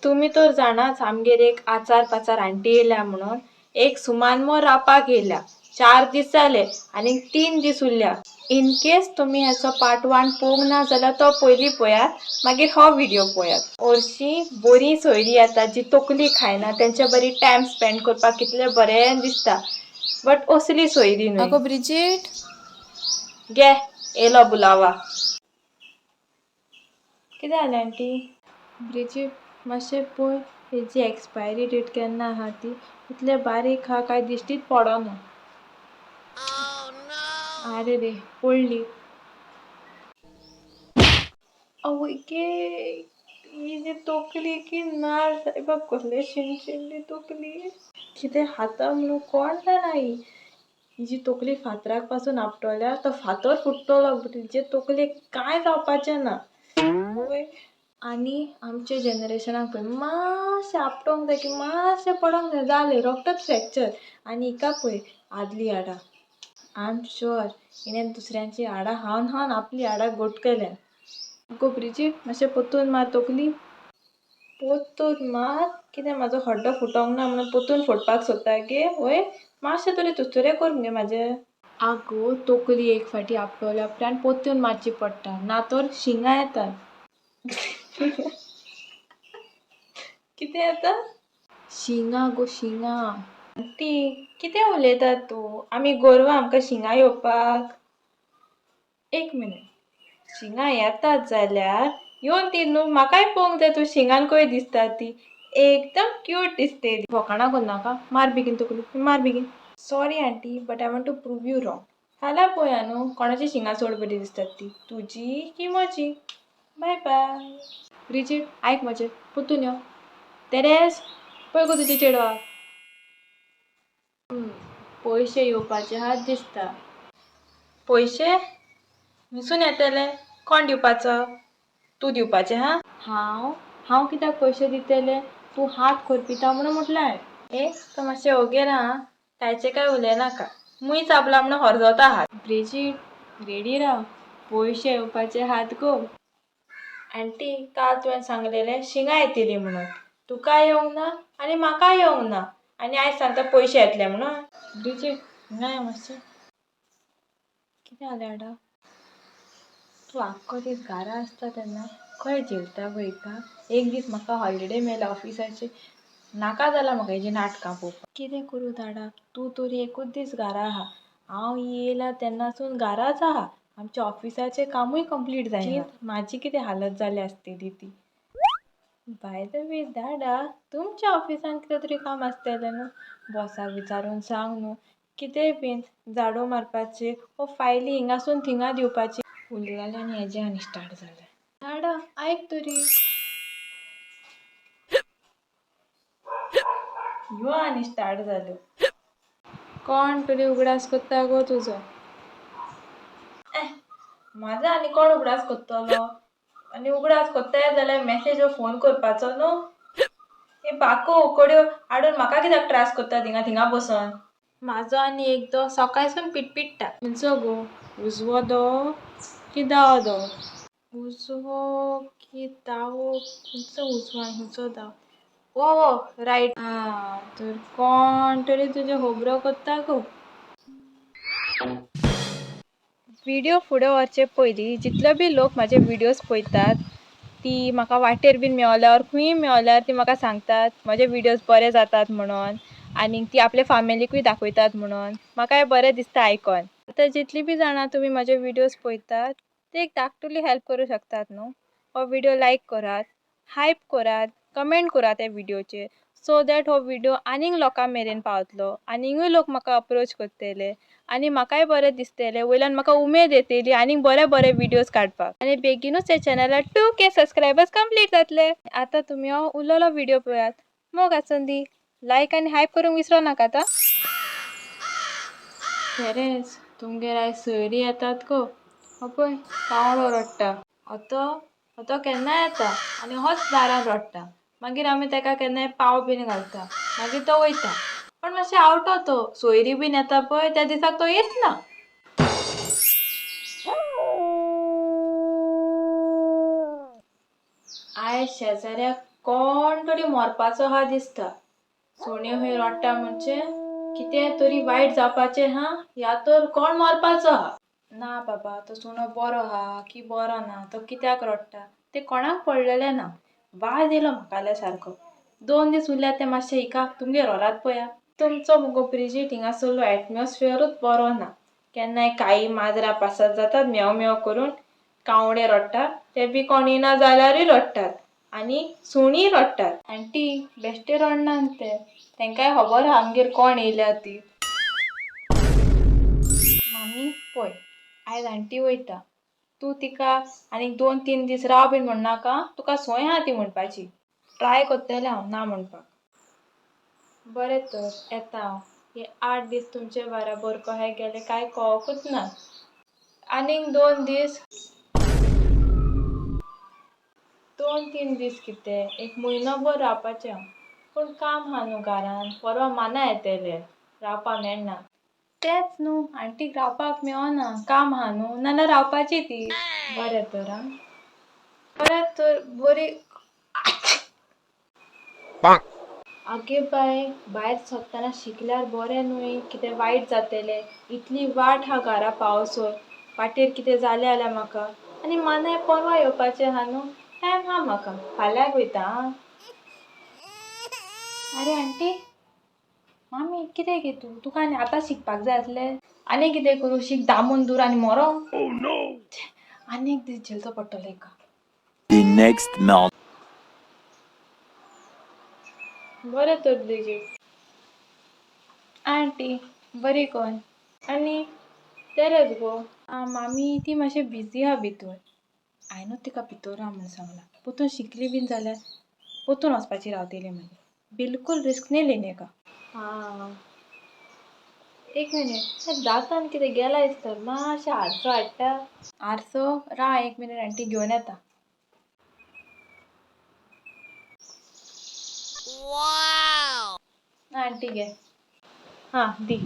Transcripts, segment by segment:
तुम्ही तर जाणाच आमगेर एक आचार पाचार आंटी येयल्या म्हणून एक सुमान मो रापाक येयल्या 4 दीस जाले आणि 3 दीस उरल्या. इन केस तुम्ही ह्याचो पार्ट 1 पळोवंक ना जाल्यार तो पयलीं पळयात मागीर हो व्हिडिओ पळयात. हरशीं बरी सोयरी येता जी तकली खायना तेंचे बरी टायम स्पेंड करपाक कितलें बरें दिसता. बट असली सोयरी न्हय. अगो ब्रिजिट, गे येयलो बुलावा. कितें जालें आंटी? ब्रिजिट मातशें पळय हेजी एक्सपायरी डेट केन्ना आहा ती. इतलें बारीक आहा काय दिश्टीच पडोना. आरे रे पडली. आवय गे ही जी तकली की नाल सायबा कसलें शिनशिल्ली तकली. कितें खाता म्हणून कोण जाणा ही. हिची तकली फातराक पासून आपटल्यार तो फातर फुट्टलो बट हिचे तकलेक कांय जावपाचें ना. आनी आमच्या जनरेशनाक पळय मातशें आपटोंक जाय की मातशें पडोंक जाय जालें रोखडोच फ्रॅक्चर. आनी हिका पळय आदली हाडां. आय एम शुअर हिणें दुसऱ्यांची हाडां खावन खावन आपली हाडां घट केल्या. गो ब्रिजिट मातशें पोत्तून मार तकली. पोत्तून मार? कितें म्हाजो हड्डो फुटोंक ना म्हणून पोत्तून फोडपाक सोदता गे वय मातशें तरी तुस्तुरे कर मगे म्हाजें. आगो तकली एक फावटी आपटल्या उपरांत पोत्तून मारची पडटा ना तर शिंगां येतात. कितें येता? शिंगां गो शिंगां. आंटी कितें उलयता तूं? आमी गोरवां आमकां शिंगां येवपाक. एक मिनीट शिंगां येतात जाल्यार येवन ती न्हू म्हाकाय पळोवंक जाय तूं शिंगान कशी दिसता ती. एकदम क्यूट दिसतली. बोकाणां कोन्नाका मार बेगीन तकली मार बेगीन. Sorry aunty but I want to prove you wrong. फाल्यां पळोवया न्हू कोणाची शिंगां चड बरी दिसतात ती तुजी की म्हजी. Bye bye. ब्रिजिट आयक म्हजें पोत्तून यो. तेरेस पळय गो तुज्या चेडवाक. पयशे येवपाचे आहात दिसता. पयशे? खंयसून येतले? कोण दिवपाचो? तूं दिवपाचें हा? हांव कित्याक पयशे दितलें? तूं हात करपिता म्हणून म्हटलें. तो मातशें ओगेर आहा कांयचें काय उलयनाका. मूय चाबला म्हणून हरजता हात. ब्रिजिट रेडी राव पयशे येवपाचे हात गो. आंटी काल तुवें सांगलेलें शिंगां येतलीं म्हणून. तुका येवंक ना आनी म्हाका येवंक ना आनी आयज सांगता पयशे येतले म्हणून. ब्रिजिट हिंगा यो मातशें. कितें जालें हाडा? तूं आख्खो दीस घरा आसता तेन्ना खंय जेवता गो हिका? एक दीस म्हाका हॉलिडे मेळयला ऑफिसाची नाका जालां म्हाका हेजी नाटकां पळोवपाक. कितें करूं दाडा तूं तरी एकूच दीस घरा आहा. हांव येयलां तेन्नासून घराच आहा. आमच्या ऑफिसाचें कामूय कंप्लीट जायना. म्हाजी कितें हालत जाली आसतली ती. बाय द वे दाडा तुमच्या ऑफिसान कितें तरी काम आसतलें न्हू. बॉसाक विचारून सांग न्हू कितेंय बीन झाडू मारपाची वो फायली हिंगासून थिंगा दिवपाची. उलयलें आनी हेजें आनी स्टार्ट जालें. दाडा आयक तरी. ह्यो आनी स्टार्ट जाल्यो. कोण तरी उगडास कोत्ता गो तुजो. म्हाजो आनी कोण उगडास कोत्तलो? आनी उगडास कोत्ताय जाल्यार मॅसेज वो फोन करपाचो न्हू. हे बाको उकोड्यो हाडून म्हाका कित्याक त्रास कोत्ता थिंगा बसोन. म्हाजो आनी एकदो सकाळसून पिटपिट्टा. खंयचो गो? उजवो दोळ की दावो दोळ? उजवो की दावो खंयचो उजवो आनी खंयचो दावो? वो रायट. तर कोण तरी तुजो खोबरो कोत्ता गो. व्हिडिओ फुडें व्हरचे पयलीं जितले बी लोक म्हाजे व्हिडियोज पळयतात ती म्हाका वाटेर बीन मेवल्यार खूंय मेवल्यार ती म्हाका सांगतात म्हजे व्हिडियोज बरे जातात म्हणून आनी ती आपले फॅमिलीकूय दाखयतात म्हणून म्हाकाय बरें दिसता आयकून. आतां जितलीं बी जाणां तुमी म्हजे व्हिडियोज पळयतात ते एक धाकटुली हेल्प करूं शकतात न्हू. हो व्हिडिओ लायक करात, हायप करात, कमेंट करात ह्या व्हिडिओचेर सो दॅट हो व्हिडिओ आनीक लोकां मेरेन पावतलो आनीकूय लोक म्हाका अप्रोच करतले आनी म्हाकाय बरें दिसतलें वयल्यान म्हाका उमेद येतली आनीक बरे बरे व्हिडियोज काडपाक. आनी बेगीनूच ह्या चॅनलार 2K सबस्क्रायबर्स कंप्लीट जातले. आतां तुमी हो उरलेलो व्हिडिओ पळयात. मोग आसूंदी लायक आनी हायप करूंक विसरो नाकात. खरेंच तुमगेर आयज सोयरी येतात गो. हो पळय कावळो रडटा. तो केन्ना येता आनी होच दारान रडटा. मागीर आमी तेका केन्नाय पाव बीन घालता मागीर तो वयता. पण मातशें आवटो तो सोयरी बीन येता पळय त्या दिसाक तो येयच ना. आयज शेजाऱ्याक कोण तरी मरपाचो हा दिसता. सुण्यो हे रडटा म्हणजे कितें तरी वायट जावपाचें हा, या तर कोण मरपाचो हा. ना बाबा, तो सुणो बरो हा की बरो ना, तो कित्याक रडटा ते कोणाक पडलेलें ना. वाज येयलो म्हाका सारको. 2 दीस उरल्यात ते मातशे हिका तुमगेर व्हरात पया. तुमचो मुगो ब्रिजीट हिंगासरलो एटमॉस्फियरूच बरो ना. केन्नाय काळी माजरां पासत जातात म्याव म्याव करून, कावणे रडटात, ते बी कोण येना जाल्यारूय रडटात. आनी सुणीं रडटात. आंटी बेश्टे रडनात ते, तेंकाय खबर हा आमगेर कोण येयल्या ती. मामी पळय, आयज आंटी वयता. तूं तिका आनीक 2-3 दीस राव बीन म्हणनाका, तुका संवय हा ती म्हणपाची. ट्राय कोत्तलें हांव ना म्हणपाक. बरें तर येता हांव. हे 8 दीस तुमचे बाराबर कहे गेले कांय कळकूच ना. आनीक 2 दीस 2-3 दीस कितें, 1 म्हयनोभर रावपाचें हांव. पूण काम हा न्हू घरान, परवा माना येतेले, रावपा मेळना. तेंच न्हू, आंटीक रावपाक मेळना, काम हा न्हू, नाल्यार रावपाची ती. बरें तर आं. बरें तर बरी. आगे बाय, भायर सरतना शिकल्यार बरें न्हूय, कितें वायट जातलें. इतली वाट हा घरा पावसोन, वाटेर कितें जालें जाल्यार म्हाका. आनी मानाय परवा येवपाचें हा न्हू, टायम हा म्हाका, फाल्यांच वयता आं. आरे आंटी, मामी कितें गे तूं, तुका आनी आतां शिकपाक जाय आसलें. आनी कितें करूं, शीक दामून दूर आनी मरो. आनीक दीस झेलचो पडटलो हिका. The next morning. बरें तर ब्रिजीट. आंटी बरी कोण. आनी तेरेच गो. मामी ती मातशें बिजी हा भितूर. हांवेंनूच तिका भितर राव म्हूण सांगलां. पोतून शिकली बीन जाल्यार पोतून वचपाची रावतली मागीर. बिलकूल रिस्क न्ही लेनेका. हां. एक मिनीट, दातान कितें गेला दिसता. मातशें हारसो हाडटा. हारसो राव 1 मिनीट आंटी घेवन येता. आंटी गे. हां दी.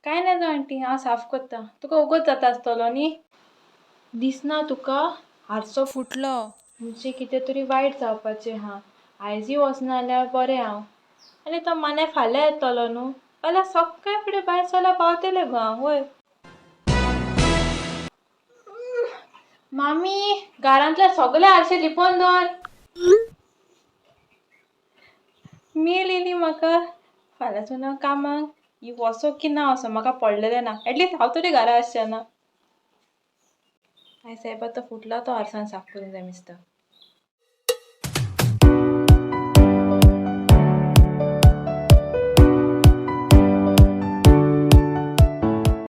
कांय ना गो आंटी, हांव साफ करतां. तुका वगत जाता आसतलो न्ही. दिसना तुका हारसो फुटलो म्हणजे कितें तरी वायट जावपाचें हा. आयजूय वचना जाल्यार बरें हांव. आनी तो मानाय फाल्यां येतलो न्हू, फाल्यां सकाळी फुडें भायर सरल्यार पावतलें गो हांव. वय. मामी, घरांतले सगळे हारशे लिपोवन दवर. मेल येयली म्हाका. फाल्यांसून हांव कामाक. ही वसो की ना वसो म्हाका पडलेलें ना. एटलीस्ट हांव तरी घरा आसचें ना. आयज सायबा तो फुटला तो हारसान साफ करूंक जाय दिसता.